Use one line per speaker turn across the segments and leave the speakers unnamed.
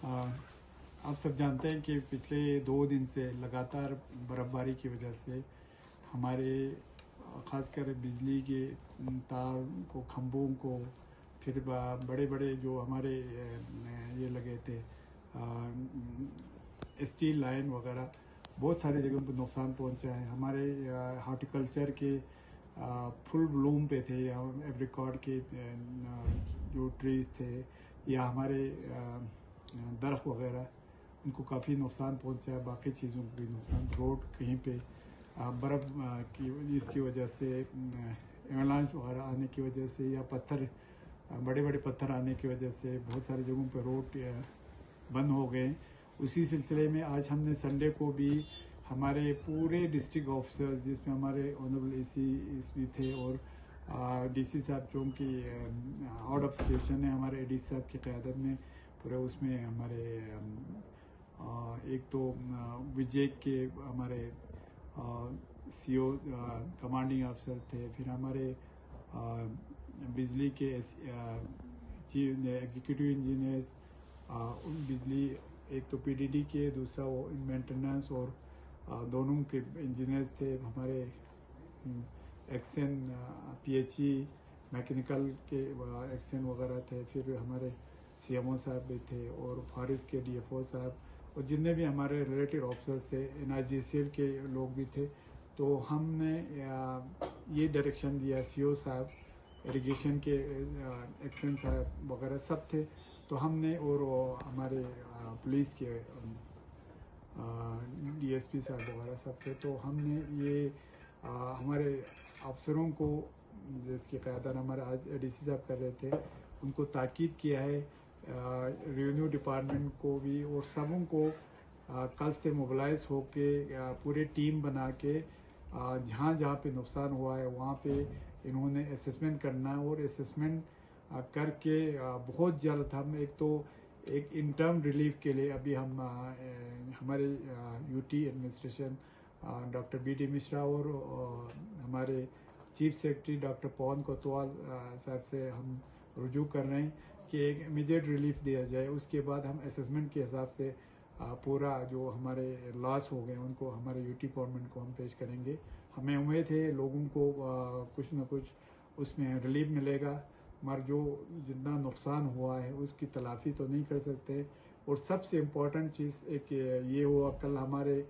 آ، آپ سب جانتے ہیں کہ پچھلے 2 دن سے لگاتار برف باری کی وجہ سے ہمارے خاص کر بجلی کے تار کو، کھمبوں کو، پھر بڑے بڑے جو ہمارے یہ لگے تھے اسٹیل لائن وغیرہ، بہت سارے جگہوں پہ نقصان پہنچا ہے. ہمارے ہارٹیکلچر کے فل بلوم پہ تھے، یا ایپریکارڈ کے جو ٹریز تھے، یا ہمارے درخت وغیرہ، ان کو کافی نقصان پہنچا ہے. باقی چیزوں کو بھی نقصان، روڈ کہیں پہ برف کی اس کی وجہ سے، ایولانچ وغیرہ آنے کی وجہ سے، یا بڑے بڑے پتھر آنے کی وجہ سے بہت ساری جگہوں پہ روڈ بند ہو گئے. اسی سلسلے میں آج ہم نے سنڈے کو بھی ہمارے پورے ڈسٹرکٹ آفیسرز، جس میں ہمارے آنریبل اے سی بھی تھے، اور ڈی سی صاحب جو ان کی آؤٹ آف اسٹیشن ہے، ہمارے اے ڈی سی صاحب کی قیادت میں پورے، اس میں ہمارے ایک تو وجے کے ہمارے سی او کمانڈنگ افسر تھے، پھر ہمارے بجلی کے چیف ایگزیکٹو انجینئرز، بجلی ایک تو پی ڈی ڈی کے، دوسرا وہ مینٹیننس، اور دونوں کے انجینئرز تھے. ہمارے XEN P H E mechanical کے ایکسن وغیرہ تھے، پھر ہمارے سی ایم او صاحب بھی تھے، اور فارسٹ کے ڈی ایف او صاحب، اور جتنے بھی ہمارے ریلیٹڈ آفیسرز تھے، این آئی جی سی ایل کے لوگ بھی تھے. تو ہم نے یہ ڈائریکشن دیا، سی او صاحب، اریگیشن کے ایکسن صاحب وغیرہ سب تھے. تو ہم نے، اور ہمارے پولیس کے ڈی ایس پی صاحب وغیرہ سب تھے، تو ہم نے یہ ہمارے افسروں کو، جس کی قیادت ہمارے آج ڈی سی صاحب کر رہے تھے، ان کو تاکید کیا ہے، ریونیو ڈپارٹمنٹ کو بھی، اور سبوں کو کل سے موبلائز ہو کے پورے ٹیم بنا کے جہاں جہاں پہ نقصان ہوا ہے وہاں پہ انہوں نے اسسمنٹ کرنا، اور اسسمنٹ کر کے بہت جلد ہم ایک انٹرم ریلیف کے لیے ابھی ہم ہمارے U T administration doctor B D Mishra اور ہمارے چیف سیکرٹری ڈاکٹر پون کوتوال صاحب سے ہم رجوع کر رہے ہیں کہ ایک امیڈیٹ ریلیف دیا جائے. اس کے بعد ہم اسسمنٹ کے حساب سے پورا جو ہمارے لاس ہو گئے ان کو ہمارے یو ٹی گورنمنٹ کو ہم پیش کریں گے. ہمیں امید ہے لوگوں کو کچھ نہ کچھ اس میں ریلیف ملے گا، مگر جو جتنا نقصان ہوا ہے اس کی تلافی تو نہیں کر سکتے. اور سب سے امپورٹنٹ چیز ایک یہ ہوا، کل ہمارے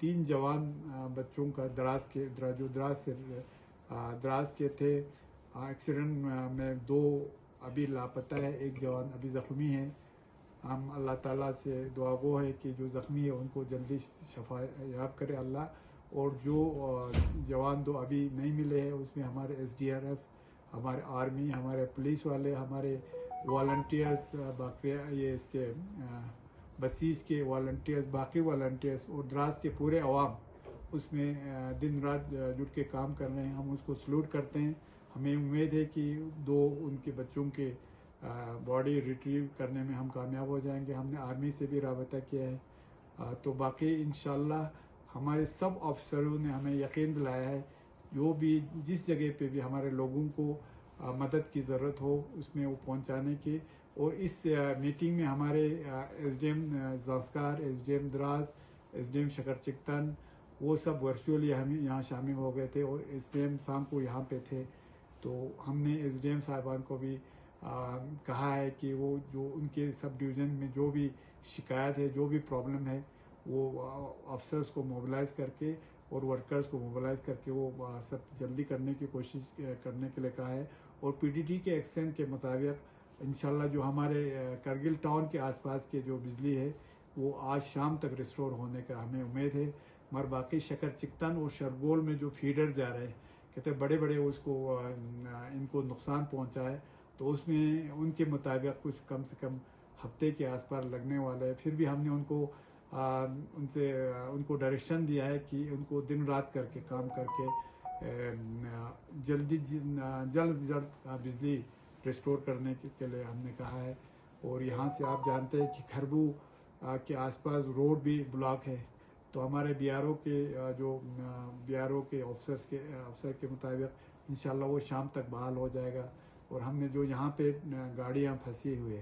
3 جوان بچوں کا دراز کے تھے، ایکسیڈنٹ میں 2 ابھی لاپتہ ہے، 1 جوان ابھی زخمی ہے. ہم اللہ تعالیٰ سے دعا گو ہے کہ جو زخمی ہے ان کو جلدی شفا یاب کرے اللہ. اور جو جوان 2 ابھی نہیں ملے ہیں، اس میں ہمارے ایس ڈی آر ایف، ہمارے آرمی، ہمارے پولیس والے، ہمارے والنٹیئرز، باقی یہ اس کے بسیج کے والنٹیئرز، باقی والنٹیئرز، اور دراز کے پورے عوام اس میں دن رات جٹ کے کام کر رہے ہیں. ہم اس کو سلوٹ کرتے ہیں. ہمیں امید ہے کہ 2 ان کے بچوں کے باڈی ریٹریو کرنے میں ہم کامیاب ہو جائیں گے. ہم نے آرمی سے بھی رابطہ کیا ہے. تو باقی انشاءاللہ ہمارے سب افسروں نے ہمیں یقین دلایا ہے، جو بھی جس جگہ پہ بھی ہمارے لوگوں کو مدد کی ضرورت ہو اس میں وہ پہنچانے کی. اور اس میٹنگ میں ہمارے S D M Zanskar, S D M Dras, S D M Shakar Chiktan, وہ سب ورچولی ہم یہاں شامل ہو گئے تھے، اور ایس ڈی ایم شام کو یہاں پہ تھے. تو ہم نے ایس ڈی ایم صاحبان کو بھی کہا ہے کہ وہ جو ان کے سب ڈویژن میں جو بھی شکایت ہے، جو بھی پرابلم ہے، وہ افسرز کو موبلائز کر کے اور ورکرز کو موبلائز کر کے وہ سب جلدی کرنے کی کوشش کرنے کے لیے کہا ہے. اور پی ڈی ڈی کے ایکسن کے مطابق انشاءاللہ جو ہمارے کرگل ٹاؤن کے آس پاس کے جو بجلی ہے وہ آج شام تک ریسٹور ہونے کا ہمیں امید ہے. مگر باقی شکر چکتن اور شرگول میں جو فیڈر جا رہے ہیں، کہتے بڑے بڑے اس کو ان کو نقصان پہنچا ہے، تو اس میں ان کے مطابق کچھ کم سے کم ہفتے کے آس پاس لگنے والا ہے. پھر بھی ہم نے ان کو ڈائریکشن دیا ہے کہ ان کو دن رات کر کے کام کر کے جلد سے جلد بجلی ریسٹور کرنے کے لیے ہم نے کہا ہے. اور یہاں سے آپ جانتے ہیں کہ کھربو کے آس پاس روڈ بھی بلاک ہے، تو ہمارے بی آر او کے افسر کے مطابق انشاءاللہ وہ شام تک بحال ہو جائے گا. اور ہم نے جو یہاں پہ گاڑیاں پھنسی ہوئے